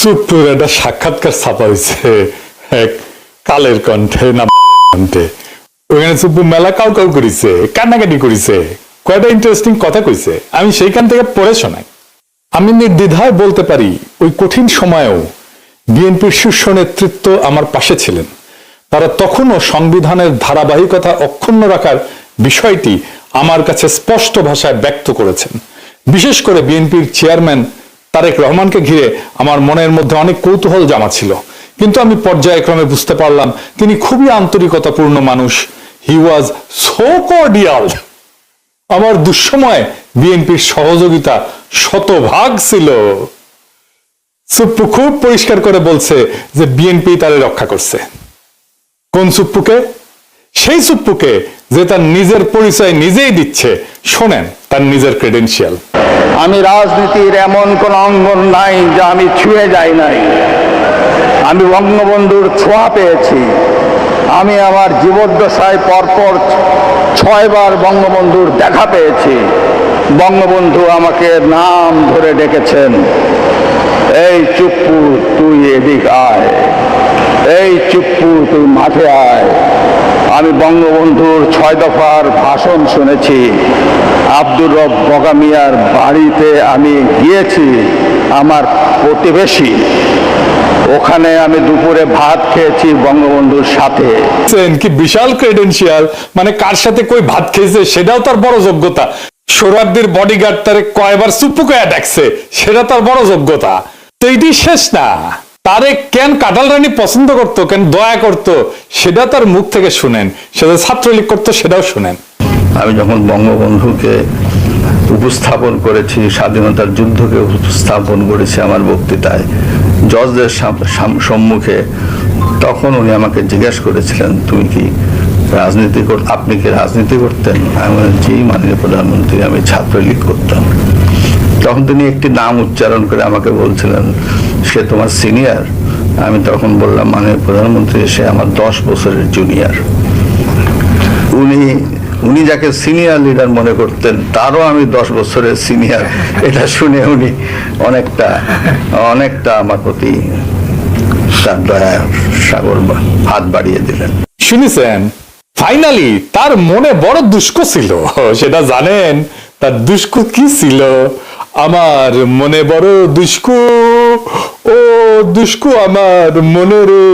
সুপুর একটা সাক্ষাৎকার ছাপা হয়েছে কালের কণ্ঠে না কণ্ঠে। ওখানে সুপু মেলা কাউ কাউ করেছে, কান্নাকাটি করেছে, কয়টা ইন্টারেস্টিং কথা কইছে, আমি সেইখান থেকে পড়ে শোনাই। আমি নির্দ্বিধায় বলতে পারি ওই কঠিন সময়েও বিএনপির শীর্ষ নেতৃত্ব আমার পাশে ছিলেন। তারা তখনও সংবিধানের ধারাবাহিকতা অক্ষুণ্ণ রাখার বিষয়টি আমার কাছে স্পষ্ট ভাষায় ব্যক্ত করেছেন। বিশেষ করে বিএনপির চেয়ারম্যান তারেক রহমানকে ঘিরে আমার মনের মধ্যে অনেক কৌতূহল জমা ছিল, কিন্তু আমি পর্যায়ক্রমে বুঝতে পারলাম তিনি খুবই আন্তরিকতাপূর্ণ মানুষ। হি ওয়াজ সো কর্ডিয়াল। আমার দুঃসময়ে বিএনপির সহযোগিতা শতভাগ ছিল। সুপ্পু খুব পরিষ্কার করে বলছে যে বিএনপি তারে রক্ষা করছে। কোন সুপ্পুকে? সেই সুপ্পুকে যে তার নিজের পরিচয় নিজেই দিচ্ছে। শোনেন তার নিজের ক্রেডেনশিয়াল। আমি রাজনীতির এমন কোন অঙ্গন নাই যা আমি ছুঁয়ে যাই নাই। আমি বঙ্গবন্ধুর ছোঁয়া পেয়েছি। আমি আমার জীবদ্দশায় পরপর 6 বার বঙ্গবন্ধুর দেখা পেয়েছি। বঙ্গবন্ধু আমাকে নাম ধরে ডেকেছেন, এই চুপ্পু তুই এদিক আয়, এই চুপ্পু তুই মাঠে আয়। আমি বঙ্গবন্ধুর 6 দফার ভাষণ শুনেছি। আব্দুর রব বগামিয়ার বাড়িতে আমি গিয়েছি, আমার প্রতিবেশী। ওখানে আমি দুপুরে ভাত খেয়েছি বঙ্গবন্ধুর সাথে। কি বিশাল ক্রেডেনশিয়াল! মানে কার সাথে কই ভাত খেয়েছে সেটাও তার বড় যোগ্যতা। সোহরাওয়ার্দীর বডিগার্ড তারে কয়বার সুপ্পুকে ডাকছে সেটা তার বড় যোগ্যতা। তো এটি শেষ না, তারে কেন কাঁঠাল রানী পছন্দ করতো, কেন দয়া করতো, সেটা তার মুখ থেকে শুনেন। সেটা ছাত্রলীগ করতো সেটাও শুনেন। আমি যখন বঙ্গবন্ধুকে উপস্থাপন করেছি, স্বাধীনতার যুদ্ধকে উপস্থাপন করেছি আমার বক্তৃতায় জজদের সম্মুখে, তখন উনি আমাকে জিজ্ঞেস করেছিলেন তুমি কি রাজনীতি আপনি কি রাজনীতি করতেন? আমি জি মাননীয় প্রধানমন্ত্রী, আমি ছাত্রলীগ করতাম। তখন তিনি একটি নাম উচ্চারণ করে আমাকে বলছিলেন সে তোমার সিনিয়র। আমি তখন বললাম মাননীয় প্রধানমন্ত্রী সে আমার 10 বছরের জুনিয়র। উনি যাকে সিনিয়র লিডার মনে করতেন তারও আমি 10 বছরের সিনিয়র। এটা শুনে উনি অনেকটা আমার প্রতি তার দয়ার সাগর হাত বাড়িয়ে দিলেন। শুনেছেন, ফাইনালি তার মনে বড় দুষ্ক ছিল। সেটা জানেন তার দুষ্ক কি ছিল? আমার মনে বড় দুষ্কু, ও দুষ্কু আমার মনে রে।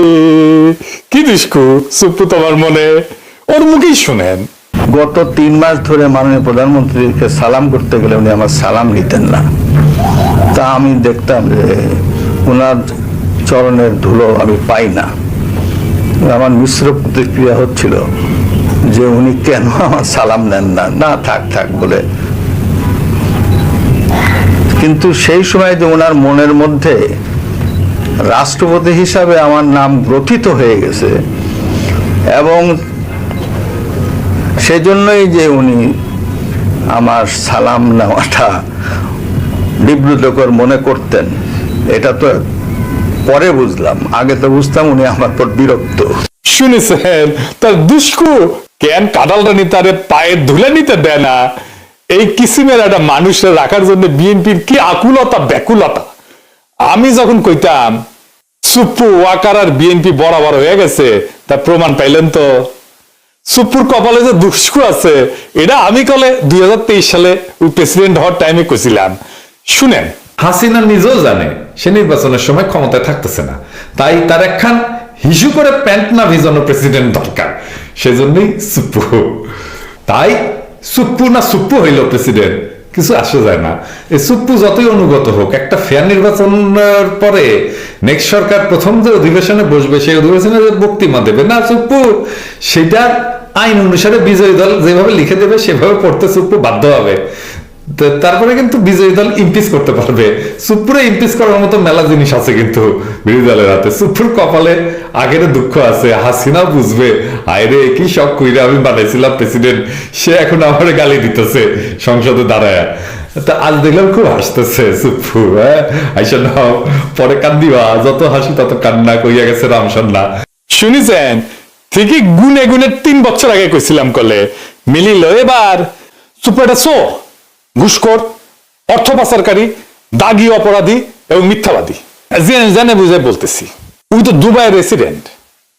কি দুষ্কু সুপ্পু তোমার মনে? ওর মুখেই শুনেন। গত 3 মাস ধরে মাননীয় প্রধানমন্ত্রীকে সালাম করতে গেলে উনি আমার সালাম নিতেন না। তা আমি দেখতাম যে ওনার চরণের ধুলো আমি পাই না। আমার মিশ্র প্রতিক্রিয়া হচ্ছিল যে উনি কেন আমার সালাম নেন না, না থাক থাক বলে। কিন্তু সেই সময় যে ওনার মনের মধ্যে রাষ্ট্রপতি হিসাবে আমার নাম গ্রথিত হয়ে গেছে, এবং সেজন্যই যে উনি আমার সালাম নেওয়াটা বিব্রতকর মনে করতেন, এটা তো পরে বুঝলাম। আগে তো বুঝতাম উনি আমার পর বিরক্ত। শুনেছেন তার দুষ্কু কেন কাঁঠাল রানী তারে পায়ের ধুলে নিতে দেয় না। এই কিসিমের একটা মানুষের রাখার জন্য বিএনপির কি আকুলতা ব্যাকুলতা। আমি যখন কইতাম সুপ্পু ওয়াকার আর বিএনপি বরাবর হয়ে গেছে, তার প্রমাণ পাইলেন তো। সুপ্পুর কপালে যে দুষ্কু আছে এটা আমি কলে 2023 সালে ওই প্রেসিডেন্ট হওয়ার টাইমে কইছিলাম। শুনেন, হাসিনা নিজেও জানে সে নির্বাচনের সময় ক্ষমতায় থাকতেছে না, তাই তার একখান হিসু করে প্যান্ট না ভিজানো প্রেসিডেন্ট দরকার। সেজন্যই সুপ্পু। তাই সুপ্পু না সুপ্পু হইল প্রেসিডেন্ট কিছু আসে যায় না। এই সুপ্পু যতই অনুগত হোক, একটা ফেয়ার নির্বাচনের পরে নেক্সট সরকার প্রথম যে অধিবেশনে বসবে সেই অধিবেশনে বক্তৃতা দেবে না সুপ্পু, সেটা আইন অনুসারে বিজয়ী দল যেভাবে লিখে দেবে সেভাবে পড়তে সুপ্পু বাধ্য হবে। তারপরে কিন্তু বিজয়ী দল ইমপিচ করতে পারবে। সুপ্পুরে ইমপিচ করার মতো মেলা জিনিস আছে কিন্তু বিরোধী দলের হাতে। সুপ্পুর কপালে আগের দুঃখ আছে, হাসিনাও বুঝবে আয়রে কি সব কইরা আমি বানাইছিলাম প্রেসিডেন্ট, সে এখন আমার গালি দিতেছে সংসদে দাঁড়ায়। তা আজ দেখলাম খুব হাসতেছে সুপ্পু। আইসা নাও পরে কান্দিবা, যত হাসি তত কান্না, কইয়া গেছে রামসন্না। শুনেছেন ঠিকই গুনে গুনে 3 বছর আগে কইছিলাম কলে মিলিল। এবার সুপ্পু এটা চোর, ঘুষখোর, অর্থ পাচারকারী, দাগী অপরাধী এবং মিথ্যাবাদী। জানে বুঝে বলতেছি, ওই তো দুবাইয়ের রেসিডেন্ট,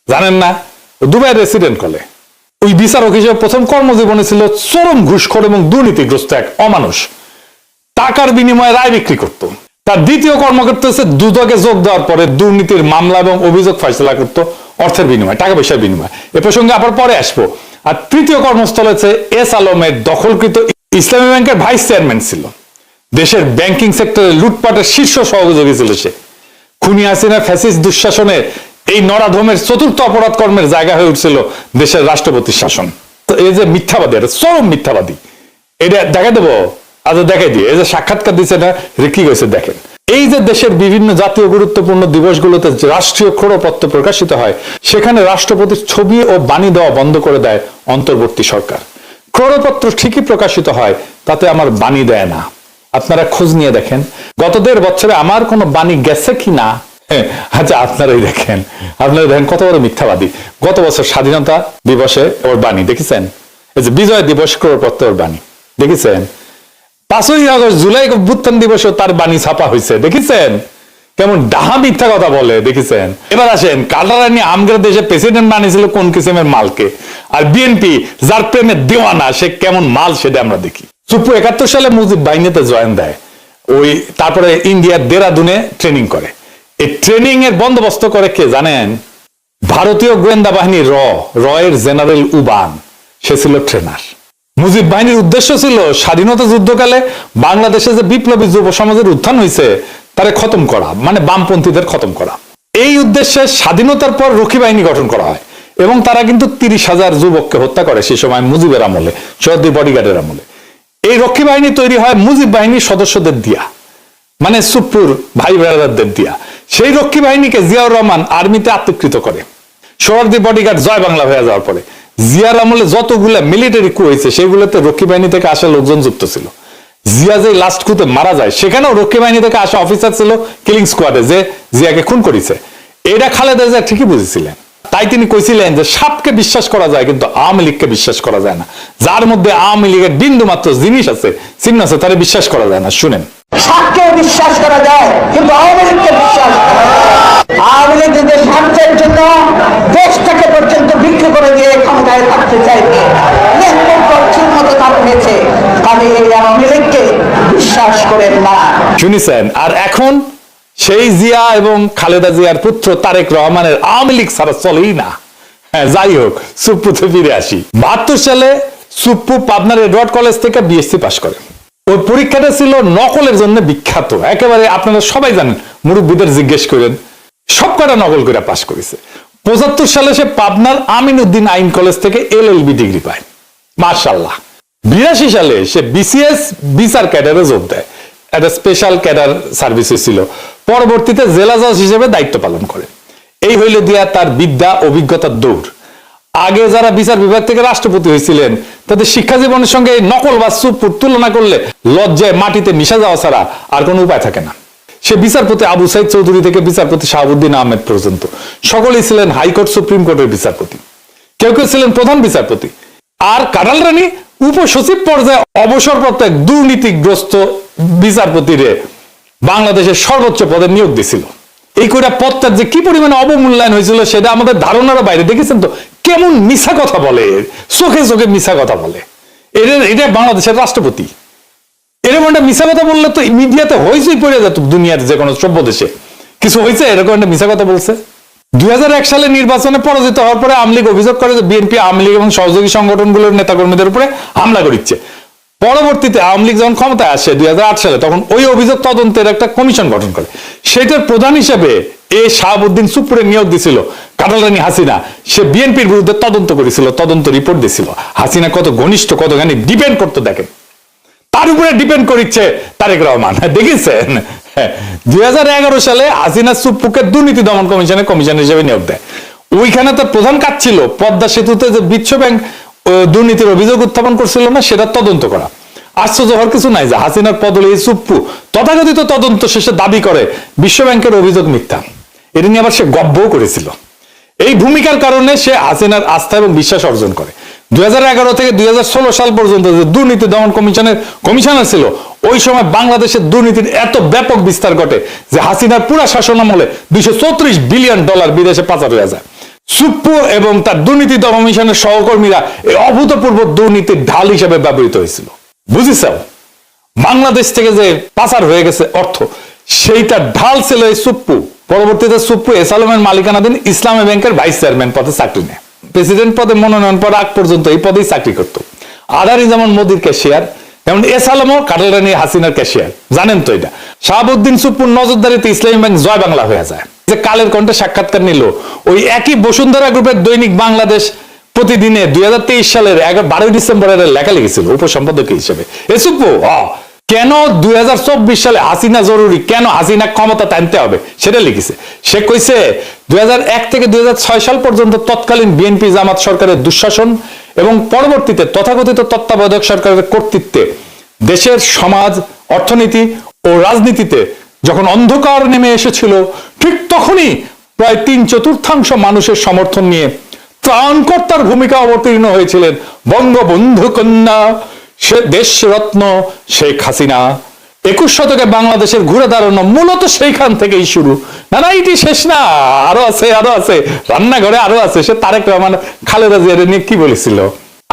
জানেন না? দুবাইয়ের রেসিডেন্ট কলে ওই বিচারক হিসেবে প্রথম কর্মজীবনে ছিল চরম ঘুষখোর এবং দুর্নীতিগ্রস্ত এক অমানুষ, টাকার বিনিময়ে রায় বিক্রি করত। তার দ্বিতীয় কর্মক্ষেত্র হচ্ছে দুদকে যোগ দেওয়ার পরে দুর্নীতির মামলা এবং অভিযোগ ফয়সলা করত অর্থের বিনিময়ে, টাকা পয়সার বিনিময়ে। এ প্রসঙ্গে আবার পরে আসবো। আর তৃতীয় কর্মস্থল হচ্ছে এস আলমের দখলকৃত ইসলামী ব্যাংকের ভাইস চেয়ারম্যান ছিল। দেশের ব্যাংকিং সেক্টরে লুটপাটের শীর্ষ সহযোগী ছিল সে। খুনি হাসিনা ফ্যাসিস্ট দুঃশাসনে এই নরাধমের চতুর্থ অপরাধ কর্মের জায়গা হয়ে উঠছিল দেশের রাষ্ট্রপতির শাসন। তো এই যে মিথ্যাবাদী, এটা চরম মিথ্যাবাদী, এটা দেখা দেবো, আচ্ছা দেখাই দিয়ে। এই যে সাক্ষাৎকার দিচ্ছে না, কি হয়েছে দেখেন। এই যে দেশের বিভিন্ন জাতীয় গুরুত্বপূর্ণ দিবসগুলোতে রাষ্ট্রীয় ক্রোড়পত্র প্রকাশিত হয়, সেখানে রাষ্ট্রপতির ছবি ও বাণী দেওয়া বন্ধ করে দেয় অন্তর্বর্তী সরকার। ক্রোড়পত্র ঠিকই প্রকাশিত হয়, তাতে আমার বাণী দেয় না। আপনারা খোঁজ নিয়ে দেখেন গত 1.5 বছরে আমার কোনো বাণী গেছে কি না। আচ্ছা আপনারাই দেখেন, আপনারা দেখেন কত বড় মিথ্যাবাদী। গত বছর স্বাধীনতা দিবসে ওর বাণী দেখেছেন, এই যে বিজয় দিবস ক্রোড়পত্র ওর বাণী দেখেছেন। 5ই আগস্ট জুলাই অভ্যুত্থান দিবসে তার বাণী ছাপা হয়েছে দেখেছেন। কেমন ডাহা মিথ্যা কথা বলে দেখেছেন। এবার আসেন, কাটারানি আমগের দেশে প্রেসিডেন্ট বানিয়েছিল কোন কিসিমের মালকে, আর বিএনপি যার প্রেমে দেওয়ানা সে কেমন মাল সেটা আমরা দেখি। চুপ্পু 71 সালে মুজিব বাহিনীতে জয়েন দেয়, ওই তারপরে ইন্ডিয়ার দেরাদুনে ট্রেনিং করে। এই ট্রেনিং এর বন্দোবস্ত করে কে জানেন? ভারতীয় গোয়েন্দা বাহিনী র এর জেনারেল উবান, সে ছিল ট্রেনার। মুজিব বাহিনীর উদ্দেশ্য ছিল স্বাধীনতা যুদ্ধকালে বাংলাদেশে যে বিপ্লবী যুব সমাজের উত্থান হয়েছে তারে খতম করা, মানে বামপন্থীদের খতম করা। এই উদ্দেশ্যে স্বাধীনতার পর রক্ষী বাহিনী গঠন করা হয় এবং তারা কিন্তু 30,000 যুবককে হত্যা করে সেই সময় মুজিবের আমলে, চৌধুরী বডিগার্ডের আমলে। এই রক্ষী বাহিনী তৈরি হয় মুজিব বাহিনীর সদস্যদের দিয়া, মানে সুপ্পুর ভাই ব্রাদারদের দিয়া। সেই রক্ষী বাহিনীকে জিয়াউর রহমান আর্মিতে আত্মীকৃত করে। সোহরাওয়ার্দী বডিগার্ড জয় বাংলা হয়ে যাওয়ার পরে জিয়ার আমলে যতগুলো মিলিটারি কু হয়েছে সেগুলোতে রক্ষী বাহিনী থেকে আসা লোকজন যুক্ত ছিল। জিয়া যে লাস্ট কুতে মারা যায় সেখানেও রক্ষী বাহিনী থেকে আসা অফিসার ছিল কিলিং স্কোয়াডে, যে জিয়াকে খুন করেছে। এটা খালেদা জিয়া ঠিকই বুঝেছিলেন। তাই তিনি কইছিলেন যে সাপকে বিশ্বাস করা যায় কিন্তু আওয়ামী লীগকে বিশ্বাস করা যায় না। যার মধ্যে আওয়ামী লীগের বিন্দু মাত্র জিনিস আছে, চিহ্ন আছে, তারা বিশ্বাস করা যায় না। শুনেন, সাপকে বিশ্বাস করা যায় কিন্তু আওয়ামী লীগকে বিশ্বাস করা যায় না। আওয়ামী লীগ নিজের স্বার্থের জন্য দেশটাকে পর্যন্ত বিক্রি করে দিয়ে ক্ষমতায় থাকতে চাইবে, মতো তার হয়েছে। আমি এই আওয়ামী লীগকে বিশ্বাস করেন না। শুনেছেন? আর এখন সেই জিয়া এবং খালেদা জিয়ার পুত্র তারেক রহমানের আওয়ামী লীগ ছাড়া চলেই না। হ্যাঁ, যাই হোক, সুপ্পুতে ফিরে আসি। 72 সালে সুপ্পু পাবনার এডওয়ার্ড কলেজ থেকে বিএসসি পাশ করে। ওই পরীক্ষাটা ছিল নকলের জন্য বিখ্যাত, একেবারে আপনারা সবাই জানেন, মুরব্বীদের জিজ্ঞেস করেন, সব কটা নকল করে পাশ করেছে। 75 সালে সে পাবনার আমিনউদ্দিন আইন কলেজ থেকে এলএলবি ডিগ্রি পায়, মাশাআল্লাহ। 82 সালে সে বিসিএস বিচার ক্যাডারে যোগ দেয়, একটা স্পেশাল ক্যাডার সার্ভিসে ছিল। পরবর্তীতে জেলা জজ হিসেবে দায়িত্ব পালন করে। এই হইল দিয়া তার বিদ্যা অভিজ্ঞতার দৌড়। আগে যারা বিচার বিভাগ থেকে রাষ্ট্রপতি হয়েছিলেন তাদের শিক্ষা জীবনের সঙ্গে নকল বা সুপুর তুলনা করলে লজ্জায় মাটিতে মিশা যাওয়া ছাড়া আর কোনো উপায় থাকে না। সে বিচারপতি আবু সাইদ চৌধুরী থেকে বিচারপতি শাহাবুদ্দিন আহমেদ পর্যন্ত সকলেই ছিলেন হাইকোর্ট সুপ্রিম কোর্টের বিচারপতি, কেউ কেউ ছিলেন প্রধান বিচারপতি। আর কাঁঠাল রানী উপসচিব পর্যায়ে অবসরপ্রাপ্ত এক দুর্নীতিগ্রস্ত বিচারপতিরে বাংলাদেশের সর্বোচ্চ পদে নিয়োগ দিয়েছিল। এই কয়টা পদটার যে কি পরিমাণে অবমূল্যায়ন হয়েছিল সেটা আমাদের ধারণার বাইরে। দেখেছেন তো কেমন মিছা কথা বলে, চোখে চোখে মিছা কথা বলে। এটা বাংলাদেশের রাষ্ট্রপতি। এরকম একটা মিছা কথা বললে তো মিডিয়াতে হইচই পড়ে যেত, দুনিয়ার যে কোনো সভ্য দেশে কিছু হয়েছে এরকম একটা মিছা কথা বলছে। 2001 সালে নির্বাচনে পরাজিত হওয়ার পরে আওয়ামী লীগ অভিযোগ করে যে বিএনপি আওয়ামী লীগ এবং সহযোগী সংগঠনগুলোর নেতাকর্মীদের উপরে হামলা করিচ্ছে। পরবর্তীতে আওয়ামী লীগ যখন ক্ষমতায় আসে 2008 সালে, তখন ওই অভিযোগ তদন্তের একটা কমিশন গঠন করে। সেটার প্রধান হিসেবে এ শাহাবুদ্দিন সুপুরে নিয়োগ দিছিল কাঁঠাল রানী হাসিনা। সে বিএনপির বিরুদ্ধে তদন্ত করেছিল, তদন্ত রিপোর্ট দিছিল। হাসিনা কত ঘনিষ্ঠ, কতখানি ডিপেন্ড করতো দেখেন, তার উপরে ডিপেন্ড করিচ্ছে তারেক রহমান। দেখেছেন? 2011 সালে হাসিনা সুপ্পুকে দুর্নীতি দমন কমিশনের হিসেবে নিয়োগ দেয়। ওইখানে তার প্রধান কাজ ছিল পদ্মা সেতুতে যে বিশ্ব ব্যাংক দুর্নীতির অভিযোগ উত্থাপন করছিল না, সেটা তদন্ত করা। আশ্চর্য হওয়ার কিছু নাই যে হাসিনার পদলে এই সুপ্পু তথাকথিত তদন্ত শেষে দাবি করে বিশ্ব ব্যাংকের অভিযোগ মিথ্যা। এটা নিয়ে আবার সে গব্বও করেছিল। এই ভূমিকার কারণে সে হাসিনার আস্থা এবং বিশ্বাস অর্জন করে। 2011 থেকে 2016 সাল পর্যন্ত যে দুর্নীতি দমন কমিশনের কমিশনার ছিল, ওই সময় বাংলাদেশের দুর্নীতির এত ব্যাপক বিস্তার ঘটে যে হাসিনার পুরা শাসনামলে $234 বিলিয়ন বিদেশে পাচার হয়ে যায়। সুপ্পু এবং তার দুর্নীতি দমন কমিশনের সহকর্মীরা এই অভূতপূর্ব দুর্নীতির ঢাল হিসেবে ব্যবহৃত হয়েছিল। বুঝিস, বাংলাদেশ থেকে যে পাচার হয়ে গেছে অর্থ, সেইটা ঢাল ছিল এই সুপ্পু। পরবর্তীতে সুপ্পু এসালামের মালিকানাধীন ইসলামী ব্যাংকের ভাইস চেয়ারম্যান পদে চাকরি নেয়। প্রেসিডেন্ট পদে মনোনয়ন পাওয়ার আগ পর্যন্ত এই পদেই চাকরি করত। আদারি যেমন মোদির ক্যাশিয়ার, যেমন এসালামও কাটালরানি হাসিনার ক্যাশিয়ার। জানেন তো এটা। শাহাবুদ্দিন সুপ্পুর নজরদারিতে ইসলামী ব্যাংক জয় বাংলা হয়ে যায়। যে কালের কণ্ঠে সাক্ষাৎকার নিল, ওই একই বসুন্ধরা গ্রুপের দৈনিক বাংলাদেশ প্রতিদিনে 2023 সালের 12 ডিসেম্বরের লেখা লিখেছিল উপসম্পাদক হিসেবে। এ সুপ্পু কেন 2024 সালে হাসিনা জরুরি, কেন হাসিনা ক্ষমতা টানতে হবে সেটা লিখেছে। সে কইছে 2001 থেকে 2006 সাল পর্যন্ত তৎকালীন বিএনপি জামাত সরকারের দুঃশাসন এবং পরবর্তীতে তথাকথিত তত্ত্বাবধায়ক সরকারের কর্তৃত্বে দেশের সমাজ, অর্থনীতি ও রাজনীতিতে যখন অন্ধকার নেমে এসেছিল, ঠিক তখনই প্রায় 3/4 মানুষের সমর্থন নিয়ে ত্রাণকর্তার ভূমিকা অবতীর্ণ হয়েছিলেন বঙ্গবন্ধু কন্যা দেশরত্ন শেখ হাসিনা। 21 শতকে বাংলাদেশের ঘুরে দাঁড়ানো মূলত সেইখান থেকেই শুরু। না এটি শেষ না, আরো আছে রান্নাঘরে আরো আছে। সে তারেক রহমান খালেদা জিয়ার নিয়ে কি বলেছিল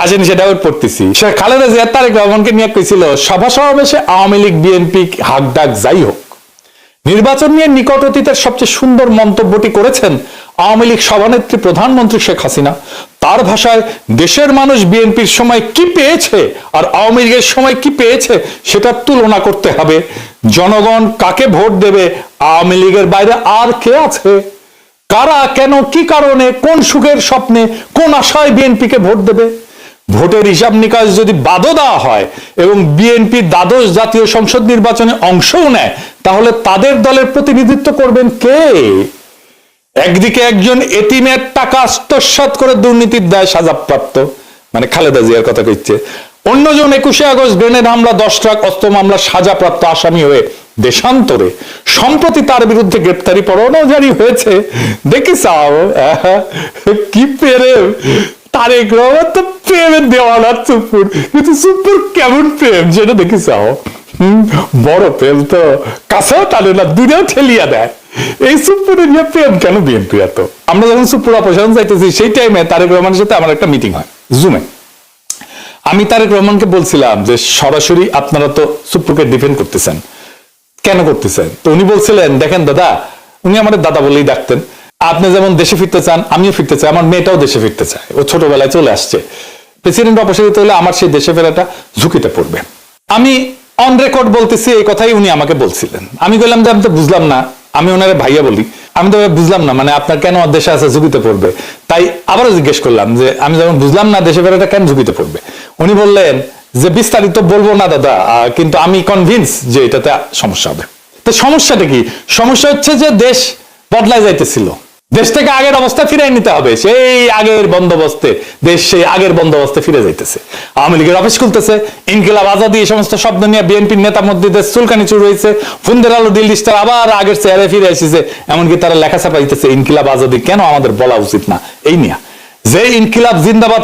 আসেন সেটা পড়তেছি। সে খালেদা জিয়া তারেক রহমানকে নিয়ে কইছিল, সভা সমাবেশে আওয়ামী লীগ বিএনপি হাক ডাক যাই হোক, নির্বাচন নিয়ে নিকট অতীতের সবচেয়ে সুন্দর মন্তব্যটি করেছেন আওয়ামী লীগ সভানেত্রী প্রধানমন্ত্রী শেখ হাসিনা। তার ভাষায়, দেশের মানুষ বিএনপির সময় কি পেয়েছে আর আওয়ামী লীগের সময় কি পেয়েছে সেটার তুলনা করতে হবে। জনগণ কাকে ভোট দেবে, আওয়ামী লীগের বাইরে আর কে আছে? কারা, কেন, কি কারণে, কোন সুখের স্বপ্নে, কোন আশায় বিএনপিকে ভোট দেবে? ভোটের হিসাব নিকাশ যদি বাদও দেওয়া হয় এবং বিএনপি দ্বাদশ জাতীয় সংসদ নির্বাচনে অংশও নেয়, তাহলে তাদের দলের প্রতিনিধিত্ব করবেন কে? একদিকে একজন এতিমের টাকা আত্মসাৎ করে দুর্নীতির দায় সাজাপ্রাপ্ত, মানে খালেদা জিয়ার কথা কইছে, অন্যজন 21শে আগস্ট গ্রেনেড হামলা, 10 ট্রাক অস্ত্র মামলা সাজাপ্রাপ্ত আসামি হয়ে দেশান্তরে। সম্প্রতি তার বিরুদ্ধে গ্রেপ্তারি পরোয়ানাও জারি হয়েছে। দেখি চাও কি প্রেম! তারেক রহমান তো প্রেমের দেওয়ানা সুপ্পুর, কিন্তু সুপ্পুর কেমন প্রেম সেটা দেখি চাও। বড় প্রেম তো কাছেও টানে না, দূরেও ঠেলিয়া দেয়। এই সুপ্পুরে নিয়ে প্রেম কেন বিএনপি এত? আমরা যখন সুপ্পুর অপসারণ চাইতেছি, সেই টাইমে তারেক রহমানের সাথে আমার একটা মিটিং হয় জুমে। আমি তারেক রহমানকে বলছিলাম যে সরাসরি আপনারা তো সুপ্পুরকে ডিফেন্ড করতেছেন, কেন করতেছেন? তো উনি বলছিলেন, দেখেন দাদা, উনি আমাদের দাদা বলেই ডাকতেন, আপনি যেমন দেশে ফিরতে চান, আমিও ফিরতে চাই, আমার মেয়েটাও দেশে ফিরতে চায়, ও ছোটবেলায় চলে আসছে। প্রেসিডেন্ট অপসারিত হলে আমার সেই দেশে ফেরাটা ঝুঁকিতে পড়বে। আমি অন রেকর্ড বলতেছি, এই কথাই উনি আমাকে বলছিলেন। আমি বললাম যে আমি তো বুঝলাম না, আমি ওনারে ভাইয়া বলি, আমি তো বুঝলাম না, মানে আপনার কেন দেশে আছে ঝুঁকিতে পড়বে? তাই আবারও জিজ্ঞেস করলাম যে আমি যখন বুঝলাম না দেশে ফেরাটা কেন ঝুঁকিতে পড়বে। উনি বললেন যে বিস্তারিত বলবো না দাদা, কিন্তু আমি কনভিন্স যে এটাতে সমস্যা হবে। তো সমস্যাটা কি? সমস্যা হচ্ছে যে দেশ বদলায় যাইতেছিল, দেশটাকে আগের অবস্থা ফিরিয়ে নিতে হবে। সেই আগের বন্দোবস্তে দেশ সেই আগের বন্দোবস্তে ফিরে যাইতেছে। আওয়ামী লীগের অফিস খুলতেছে, ইনকিলাব আজাদি, এই সমস্ত শব্দ নিয়ে বিএনপির নেতা মধ্যে চুলকানি শুরু হয়েছে। ফুন্দের আলো দিল্লি স্টার আবার আগের চেয়ারে ফিরে এসেছে, এমনকি তারা লেখা ছাপা দিতেছে ইনকিলাব আজাদি কেন আমাদের বলা উচিত না এই নিয়ে। যে ইনকিলাব জিন্দাবাদ